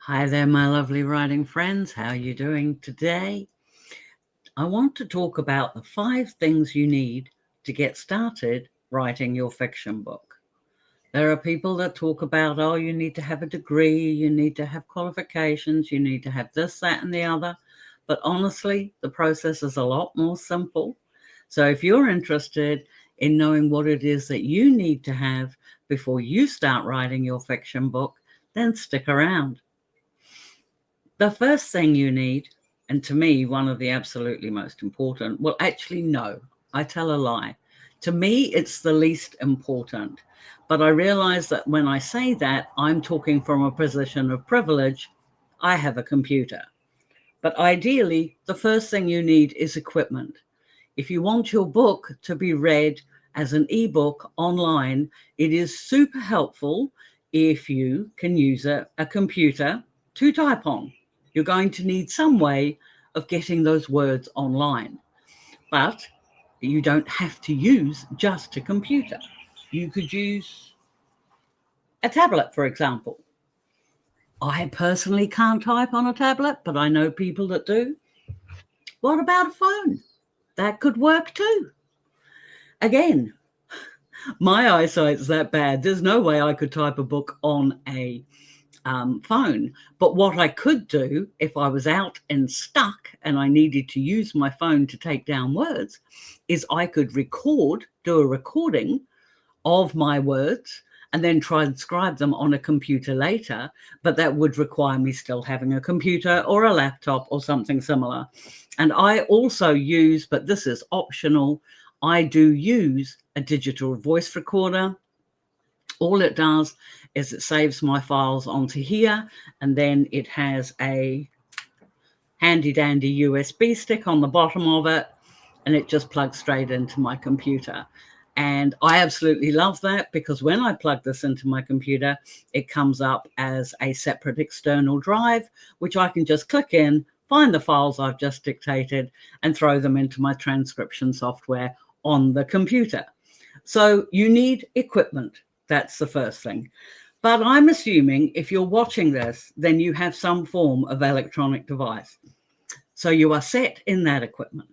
Hi there, my lovely writing friends. How are you doing today? I want to talk about the 5 things you need to get started writing your fiction book. There are people that talk about, oh, you need to have a degree, you need to have qualifications, you need to have this, that, and the other. But honestly, the process is a lot more simple. So if you're interested in knowing what it is that you need to have before you start writing your fiction book, then stick around. The first thing you need, and to me, one of the absolutely most important, well, actually, no, I tell a lie. To me, it's the least important. But I realize that when I say that, I'm talking from a position of privilege. I have a computer. But ideally, the first thing you need is equipment. If you want your book to be read as an ebook online, it is super helpful if you can use a computer to type on. You're going to need some way of getting those words online, but you don't have to use just a computer. You could use a tablet, for example. I personally can't type on a tablet, but I know people that do. What about a phone? That could work too. Again, my eyesight's that bad. There's no way I could type a book on a phone. But what I could do if I was out and stuck and I needed to use my phone to take down words is I could do a recording of my words and then transcribe them on a computer later. But that would require me still having a computer or a laptop or something similar. And I also use, but this is optional, I do use a digital voice recorder. All it does is it saves my files onto here, and then it has a handy dandy USB stick on the bottom of it, and it just plugs straight into my computer. And I absolutely love that because when I plug this into my computer, it comes up as a separate external drive, which I can just click in, find the files I've just dictated, and throw them into my transcription software on the computer. So you need equipment. That's the first thing. But I'm assuming if you're watching this, then you have some form of electronic device. So you are set in that equipment.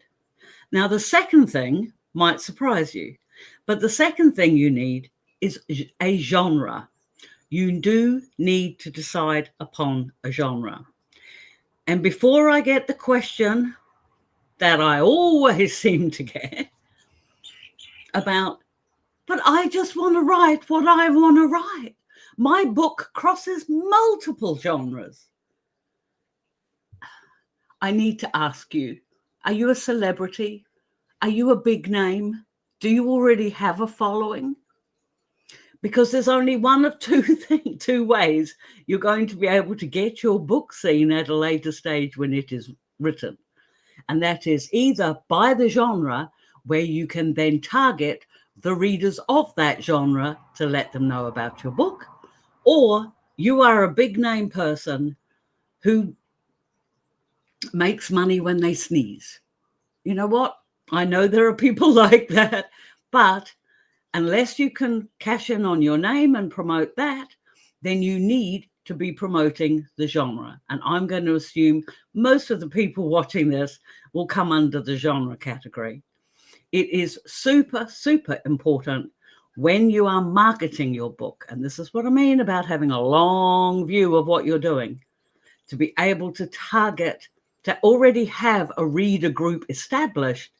Now, the second thing might surprise you, but the second thing you need is a genre. You do need to decide upon a genre. And before I get the question that I always seem to get about, but I just want to write what I want to write. My book crosses multiple genres. I need to ask you, are you a celebrity? Are you a big name? Do you already have a following? Because there's only one of two ways you're going to be able to get your book seen at a later stage when it is written. And that is either by the genre, where you can then target the readers of that genre to let them know about your book, or you are a big name person who makes money when they sneeze. You know what? I know there are people like that, but unless you can cash in on your name and promote that, then you need to be promoting the genre. And I'm going to assume most of the people watching this will come under the genre category. It is super, super important when you are marketing your book. And this is what I mean about having a long view of what you're doing, to be able to target, to already have a reader group established,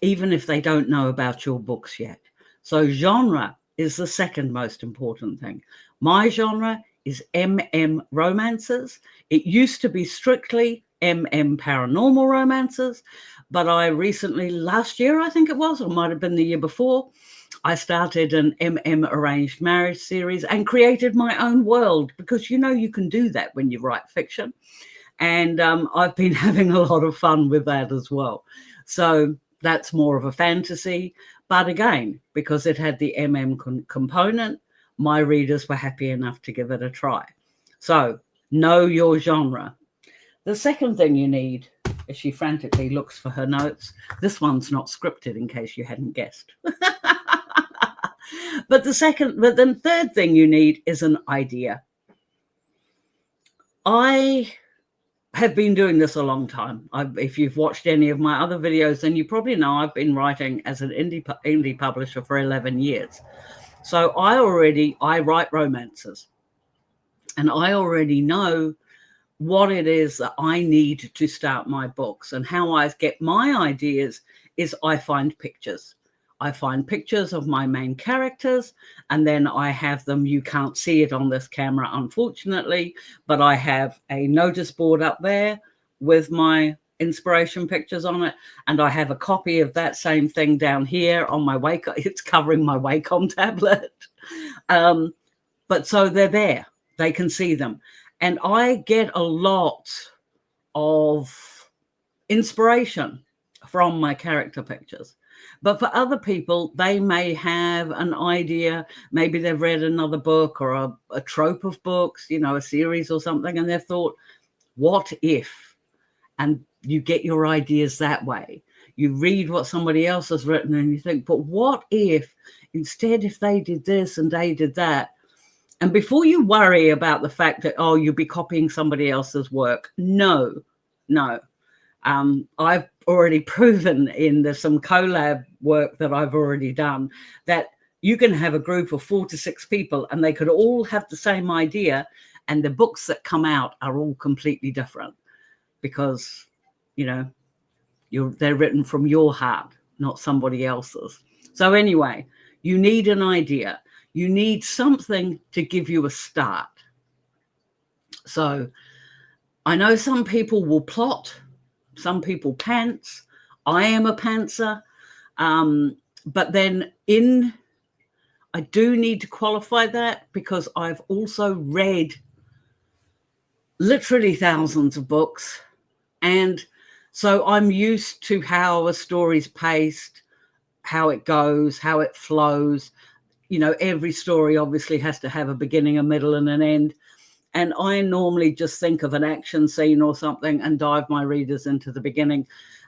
even if they don't know about your books yet. So genre is the second most important thing. My genre is romances. It used to be strictly paranormal romances, but I recently, last year, I think it was, or might have been the year before, I started an arranged marriage series and created my own world, because you can do that when you write fiction. And I've been having a lot of fun with that as well. So that's more of a fantasy. But again, because it had the component, my readers were happy enough to give it a try. So know your genre. The second thing you need, as she frantically looks for her notes, this one's not scripted in case you hadn't guessed. But then third thing you need is an idea. I have been doing this a long time. If you've watched any of my other videos, then you probably know I've been writing as an indie publisher for 11 years. So I write romances, and I already know what it is that I need to start my books. And how I get my ideas is I find pictures. I find pictures of my main characters, and then I have them. You can't see it on this camera, unfortunately, but I have a notice board up there with my inspiration pictures on it, and I have a copy of that same thing down here on my Wacom. It's covering my Wacom tablet. But so they're there. They can see them. And I get a lot of inspiration from my character pictures. But for other people, they may have an idea. Maybe they've read another book or a trope of books, you know, a series or something, and they've thought, what if? And you get your ideas that way. You read what somebody else has written and you think, but what if instead, if they did this and they did that? And before you worry about the fact that, oh, you'll be copying somebody else's work, no. I've already proven there's some collab work that I've already done that you can have a group of 4 to 6 people and they could all have the same idea, and the books that come out are all completely different because, you know, they're written from your heart, not somebody else's. So anyway, you need an idea. You need something to give you a start. So I know some people will plot, some people pants. I am a pantser. But then I do need to qualify that because I've also read literally thousands of books. And so I'm used to how a story's paced, how it goes, how it flows. You know, every story obviously has to have a beginning, a middle, and an end. And I normally just think of an action scene or something and dive my readers into the beginning.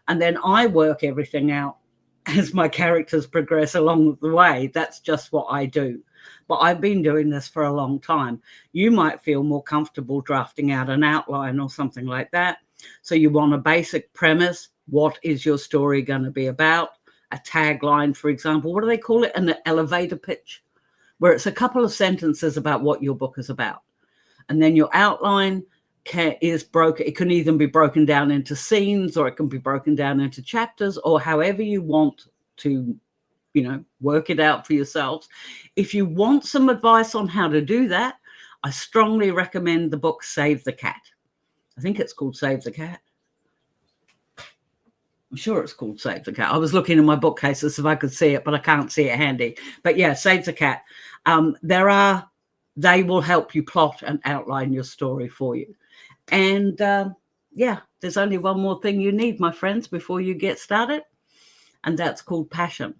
And then I work everything out as my characters progress along the way. That's just what I do. But I've been doing this for a long time. You might feel more comfortable drafting out an outline or something like that. So you want a basic premise. What is your story going to be about? A tagline, for example. What do they call it? An elevator pitch, where it's a couple of sentences about what your book is about. And then your outline is broken. It can either be broken down into scenes, or it can be broken down into chapters, or however you want to, you know, work it out for yourselves. If you want some advice on how to do that, I strongly recommend the book Save the Cat. I think it's called Save the Cat. I'm sure it's called Save the Cat. I was looking in my bookcases if I could see it, but I can't see it handy. But yeah, Save the Cat. They will help you plot and outline your story for you. And yeah, there's only one more thing you need, my friends, before you get started. And that's called passion.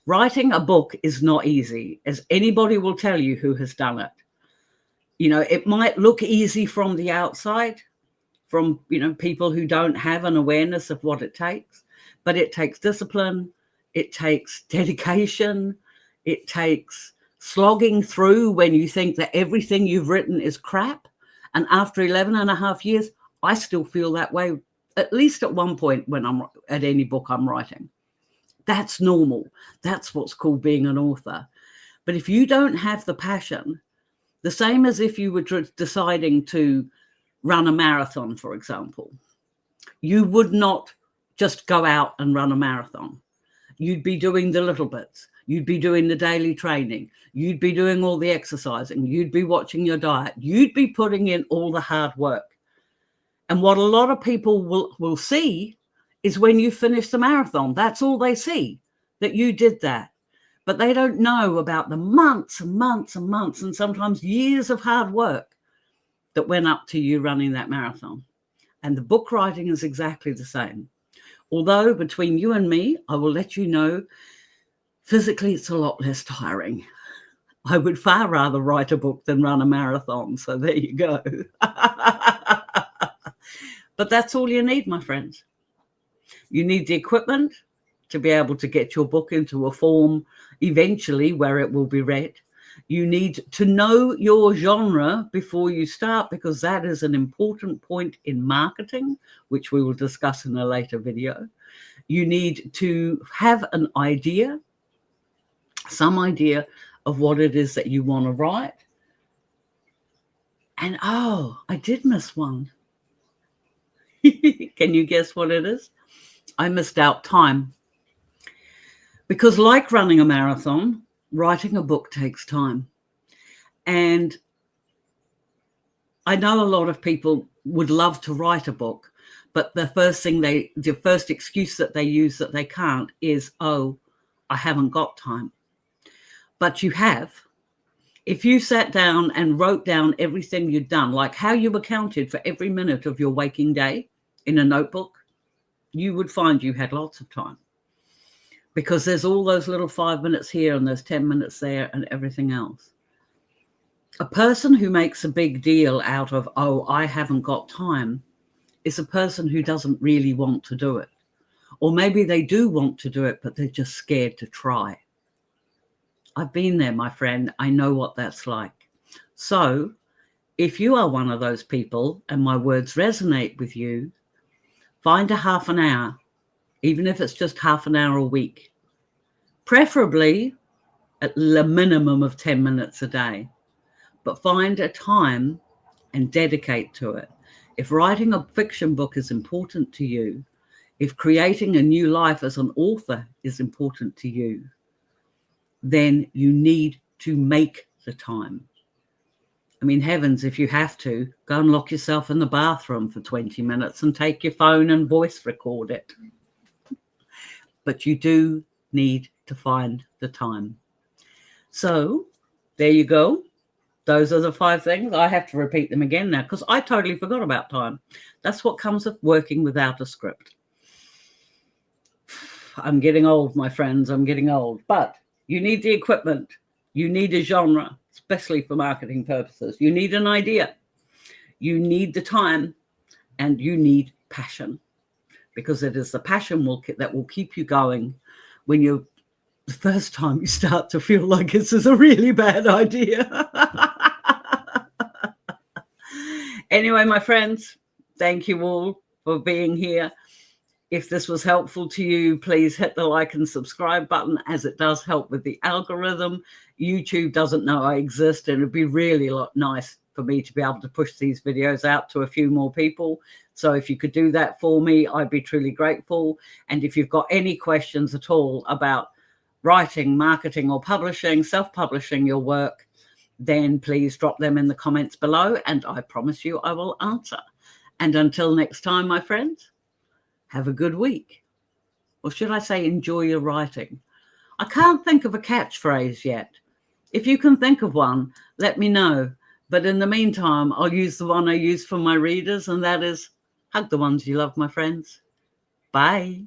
Writing a book is not easy, as anybody will tell you who has done it. You know, it might look easy from the outside, from, you know, people who don't have an awareness of what it takes, but it takes discipline, it takes dedication, it takes slogging through when you think that everything you've written is crap. And after 11 and a half years, I still feel that way, at least at one point when I'm at any book I'm writing. That's normal. That's what's called being an author. But if you don't have the passion, the same as if you were deciding to run a marathon, for example, you would not just go out and run a marathon. You'd be doing the little bits. You'd be doing the daily training. You'd be doing all the exercising. You'd be watching your diet. You'd be putting in all the hard work. And what a lot of people will see is when you finish the marathon, that's all they see, that you did that. But they don't know about the months and months and months and sometimes years of hard work that went up to you running that marathon. And the book writing is exactly the same. Although between you and me, I will let you know, physically it's a lot less tiring. I would far rather write a book than run a marathon. So there you go. But that's all you need, my friends. You need the equipment to be able to get your book into a form eventually where it will be read. You need to know your genre before you start, because that is an important point in marketing, which we will discuss in a later video. You need to have an idea, some idea of what it is that you want to write. And oh, I did miss one. Can you guess what it is? I missed out time. Because like running a marathon, writing a book takes time. And I know a lot of people would love to write a book, but the first excuse that they use that they can't is, oh, I haven't got time. But you have. If you sat down and wrote down everything you'd done, like how you accounted for every minute of your waking day in a notebook, you would find you had lots of time. Because there's all those little 5 minutes here and there's 10 minutes there and everything else. A person who makes a big deal out of, oh, I haven't got time, is a person who doesn't really want to do it. Or maybe they do want to do it, but they're just scared to try. I've been there, my friend. I know what that's like. So if you are one of those people and my words resonate with you, find a half an hour, even if it's just half an hour a week, preferably at the minimum of 10 minutes a day, but find a time and dedicate to it. If writing a fiction book is important to you, if creating a new life as an author is important to you, then you need to make the time. I mean, heavens, if you have to, go and lock yourself in the bathroom for 20 minutes and take your phone and voice record it. But you do need to find the time. So there you go. Those are the 5 things. I have to repeat them again now because I totally forgot about time. That's what comes of working without a script. I'm getting old, my friends. I'm getting old. But you need the equipment. You need a genre, especially for marketing purposes. You need an idea. You need the time. And you need passion. Because it is the passion that will keep you going when you're the first time you start to feel like this is a really bad idea. Anyway, my friends, thank you all for being here. If this was helpful to you, please hit the like and subscribe button, as it does help with the algorithm. YouTube doesn't know I exist, and it'd be really nice for me to be able to push these videos out to a few more people. So if you could do that for me, I'd be truly grateful. And if you've got any questions at all about writing, marketing, or publishing, self-publishing your work, then please drop them in the comments below, and I promise you I will answer. And until next time, my friends, have a good week. Or should I say, enjoy your writing? I can't think of a catchphrase yet. If you can think of one, let me know. But in the meantime, I'll use the one I use for my readers, and that is, hug the ones you love, my friends. Bye.